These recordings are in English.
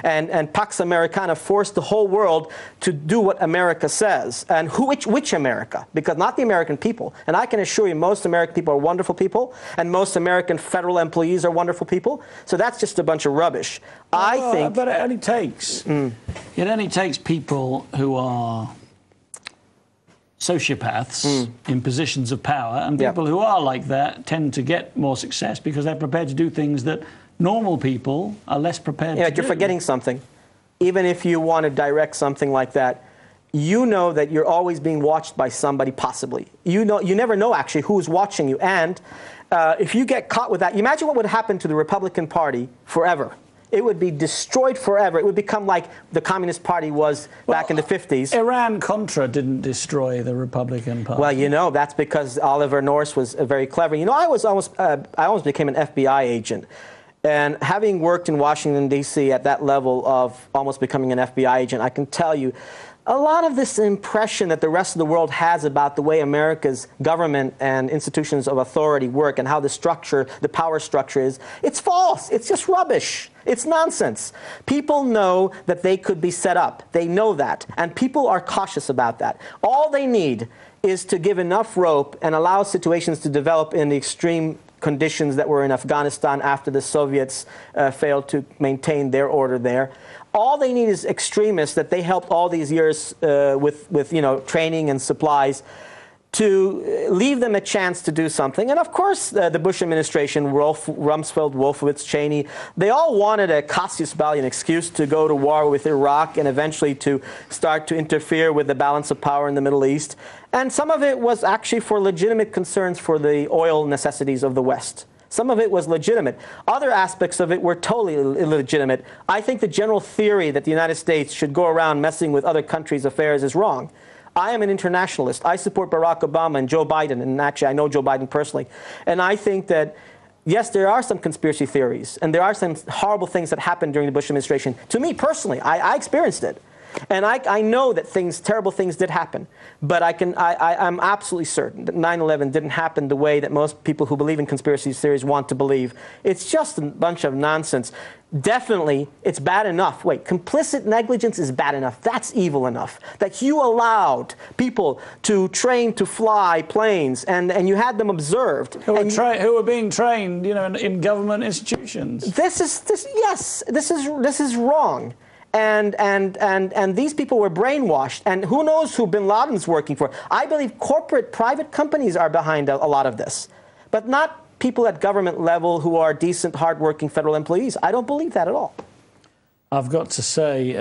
and Pax Americana forced the whole world to do what America says. And which America? Because not the American people. And I can assure you most American people are wonderful people, and most American federal employees are wonderful people. So that's just a bunch of rubbish. I think... But it only takes... It only takes people who are sociopaths in positions of power, and people who are like that tend to get more success because they're prepared to do things that normal people are less prepared to do. You're forgetting something. Even if you want to direct something like that, you know that you're always being watched by somebody, possibly. You never know, actually, who's watching you. And if you get caught with that, you imagine what would happen to the Republican Party forever. It would be destroyed forever. It would become like the Communist Party was back in the 50s. Iran-Contra didn't destroy the Republican Party. Well, you know, that's because Oliver North was very clever. You know, I almost became an FBI agent. And having worked in Washington, D.C. at that level of almost becoming an FBI agent, I can tell you, a lot of this impression that the rest of the world has about the way America's government and institutions of authority work and how the structure, the power structure is, it's false. It's just rubbish. It's nonsense. People know that they could be set up. They know that. And people are cautious about that. All they need is to give enough rope and allow situations to develop in the extreme conditions that were in Afghanistan after the Soviets failed to maintain their order there. All they need is extremists that they helped all these years with training and supplies to leave them a chance to do something. And of course, the Bush administration, Rumsfeld, Wolfowitz, Cheney, they all wanted a casus belli, an excuse to go to war with Iraq and eventually to start to interfere with the balance of power in the Middle East. And some of it was actually for legitimate concerns for the oil necessities of the West. Some of it was legitimate. Other aspects of it were totally illegitimate. I think the general theory that the United States should go around messing with other countries' affairs is wrong. I am an internationalist. I support Barack Obama and Joe Biden, and actually I know Joe Biden personally. And I think that, yes, there are some conspiracy theories, and there are some horrible things that happened during the Bush administration. To me personally, I experienced it. And I know that terrible things did happen, but I'm absolutely certain that 9/11 didn't happen the way that most people who believe in conspiracy theories want to believe. It's just a bunch of nonsense. Definitely, it's bad enough. Wait, complicit negligence is bad enough. That's evil enough. That you allowed people to train to fly planes, and you had them observed. Who were being trained, in government institutions. This is wrong. And these people were brainwashed, and who knows who bin Laden's working for. I believe private companies are behind a lot of this, but not people at government level who are decent, hardworking federal employees. I don't believe that at all. I've got to say,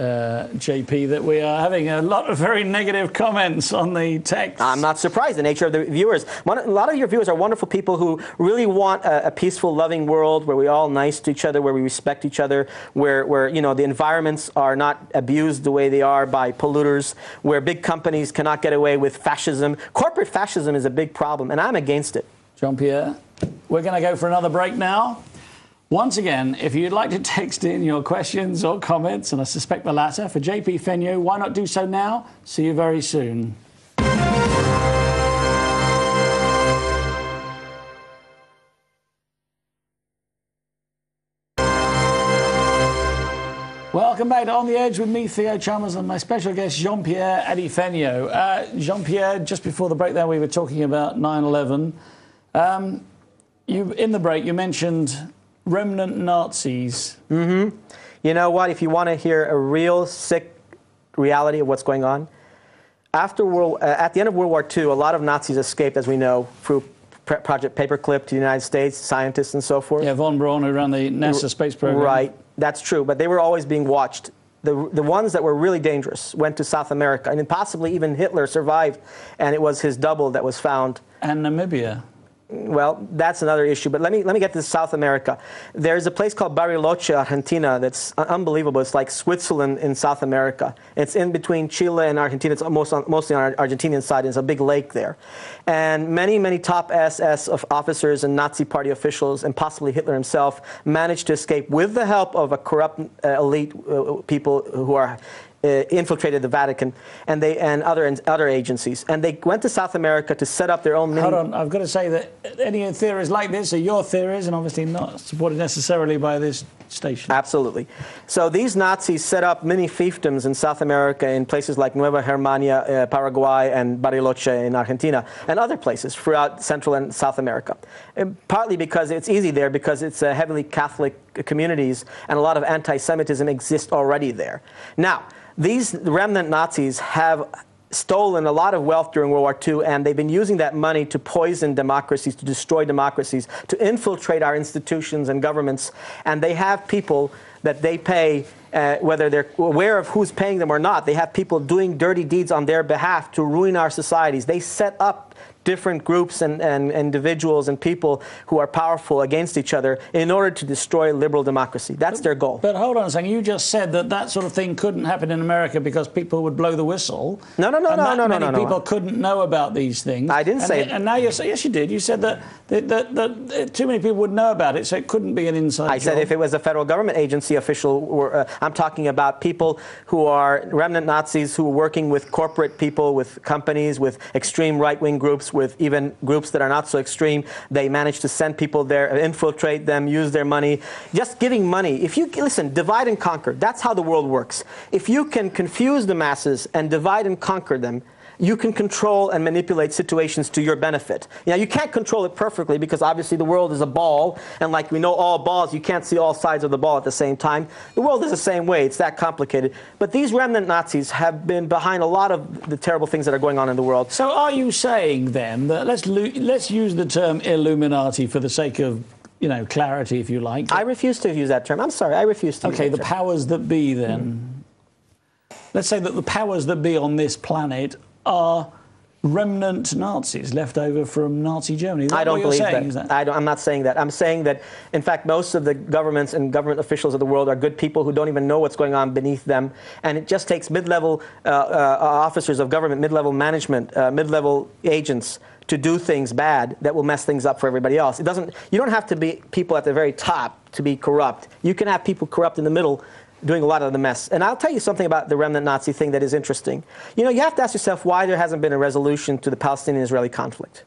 JP, that we are having a lot of very negative comments on the text. I'm not surprised. The nature of the viewers. A lot of your viewers are wonderful people who really want a peaceful, loving world where we're all nice to each other, where we respect each other, where the environments are not abused the way they are by polluters, where big companies cannot get away with fascism. Corporate fascism is a big problem, and I'm against it. Jean-Pierre, we're going to go for another break now. Once again, if you'd like to text in your questions or comments, and I suspect the latter, for JP Fenyo, why not do so now? See you very soon. Welcome back to On the Edge with me, Theo Chalmers, and my special guest, Jean-Pierre Fenyo. Jean-Pierre, just before the break there, we were talking about 9/11. In the break, you mentioned remnant Nazis. Mm-hmm. You know what? If you want to hear a real sick reality of what's going on, at the end of World War II, a lot of Nazis escaped, as we know, through Project Paperclip to the United States, scientists and so forth. Yeah, von Braun, who ran the NASA space program. Right, that's true, but they were always being watched. The ones that were really dangerous went to South America, and possibly even Hitler survived, and it was his double that was found. And Namibia. Well, that's another issue, but let me get to South America. There's a place called Bariloche, Argentina, that's unbelievable. It's like Switzerland in South America. It's in between Chile and Argentina. It's mostly on our Argentinian side. There's a big lake there. And many top SS officers and Nazi party officials, and possibly Hitler himself, managed to escape with the help of a corrupt elite people who are infiltrated the Vatican and other agencies, and they went to South America to set up their own. Hold on, I've got to say that any theories like this are your theories, and obviously not supported necessarily by this station. Absolutely. So these Nazis set up mini fiefdoms in South America in places like Nueva Germania, Paraguay, and Bariloche in Argentina, and other places throughout Central and South America. And partly because it's easy there, because it's heavily Catholic communities, and a lot of anti-Semitism exists already there. Now, these remnant Nazis have stolen a lot of wealth during World War II, and they've been using that money to poison democracies, to destroy democracies, to infiltrate our institutions and governments. And they have people that they pay, whether they're aware of who's paying them or not, they have people doing dirty deeds on their behalf to ruin our societies. They set up different groups and individuals and people who are powerful against each other in order to destroy liberal democracy. That's their goal. But hold on a second. You just said that that sort of thing couldn't happen in America because people would blow the whistle. No. Many people couldn't know about these things. I didn't say that. And now you're saying, yes, you did. You said that too many people would know about it, so it couldn't be an inside job. I said if it was a federal government agency official, I'm talking about people who are remnant Nazis who are working with corporate people, with companies, with extreme right-wing groups, with even groups that are not so extreme. They manage to send people there, infiltrate them, use their money. Just giving money. If you, listen, divide and conquer. That's how the world works. If you can confuse the masses and divide and conquer them, you can control and manipulate situations to your benefit. Now, you can't control it perfectly because obviously the world is a ball, and like we know all balls, you can't see all sides of the ball at the same time. The world is the same way. It's that complicated. But these remnant Nazis have been behind a lot of the terrible things that are going on in the world. So are you saying then that let's use the term Illuminati for the sake of, you know, clarity, if you like? I refuse to use that term. I'm sorry, I refuse to use that term. Okay, the powers that be then. Let's say that the powers that be on this planet are remnant Nazis left over from Nazi Germany. I don't believe that. I'm not saying that. I'm saying that, in fact, most of the governments and government officials of the world are good people who don't even know what's going on beneath them. And it just takes mid-level officers of government, mid-level management, mid-level agents to do things bad that will mess things up for everybody else. You don't have to be people at the very top to be corrupt. You can have people corrupt in the middle doing a lot of the mess. And I'll tell you something about the remnant Nazi thing that is interesting. You know, you have to ask yourself why there hasn't been a resolution to the Palestinian-Israeli conflict.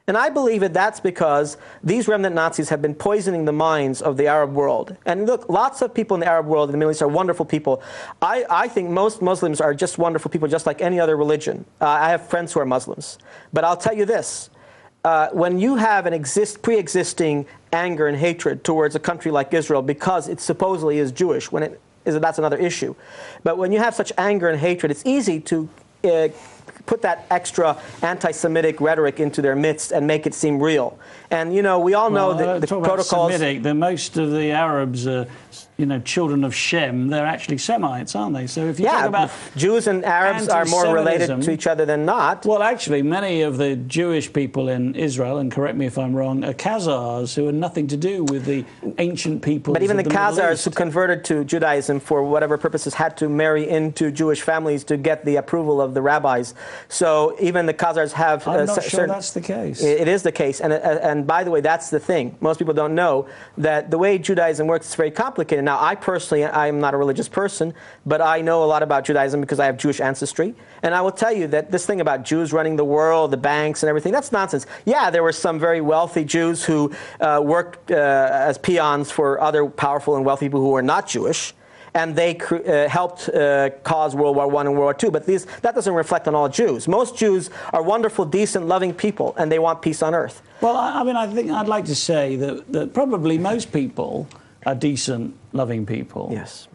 And I believe that's because these remnant Nazis have been poisoning the minds of the Arab world. And look, lots of people in the Arab world, in the Middle East, are wonderful people. I think most Muslims are just wonderful people, just like any other religion. I have friends who are Muslims. But I'll tell you this. When you have an pre-existing anger and hatred towards a country like Israel because it supposedly is Jewish, that's another issue. But when you have such anger and hatred, it's easy to put that extra anti-Semitic rhetoric into their midst and make it seem real. And, you know, we all know the protocols. Semitic, most of the Arabs are, you know, children of Shem. They're actually Semites, aren't they? So if you talk about Jews and Arabs are more related to each other than not. Well, actually, many of the Jewish people in Israel, and correct me if I'm wrong, are Khazars who had nothing to do with the ancient peoples. But even the Khazars who converted to Judaism for whatever purposes had to marry into Jewish families to get the approval of the rabbis. So even the Khazars have. I'm not sure that's the case. It is the case, and by the way, that's the thing. Most people don't know that the way Judaism works is very complicated. Now, I personally, I'm not a religious person, but I know a lot about Judaism because I have Jewish ancestry. And I will tell you that this thing about Jews running the world, the banks and everything, that's nonsense. Yeah, there were some very wealthy Jews who worked as peons for other powerful and wealthy people who were not Jewish. And they helped cause World War I and World War II. But that doesn't reflect on all Jews. Most Jews are wonderful, decent, loving people, and they want peace on earth. Well, I mean, I think I'd like to say that probably most people are decent, loving people. Yes.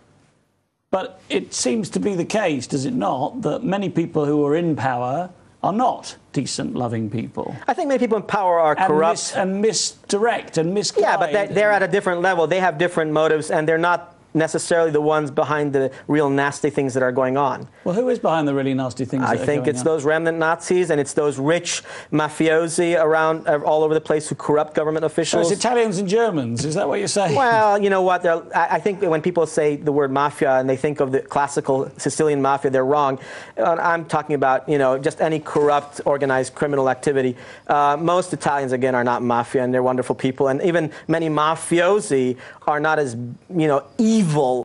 But it seems to be the case, does it not, that many people who are in power are not decent, loving people. I think many people in power are corrupt. And misdirect and misguide. Yeah, but they're at a different level. They have different motives, and they're not necessarily the ones behind the real nasty things that are going on. Well, who is behind the really nasty things I that are think going it's on? those remnant Nazis, and it's those rich mafiosi around all over the place who corrupt government officials. So it's Italians and Germans, is that what you're saying? Well, you know what, I think when people say the word mafia and they think of the classical Sicilian mafia, they're wrong. I'm talking about, you know, just any corrupt, organized criminal activity. Most Italians, again, are not mafia, and they're wonderful people, and even many mafiosi are not as, you know, evil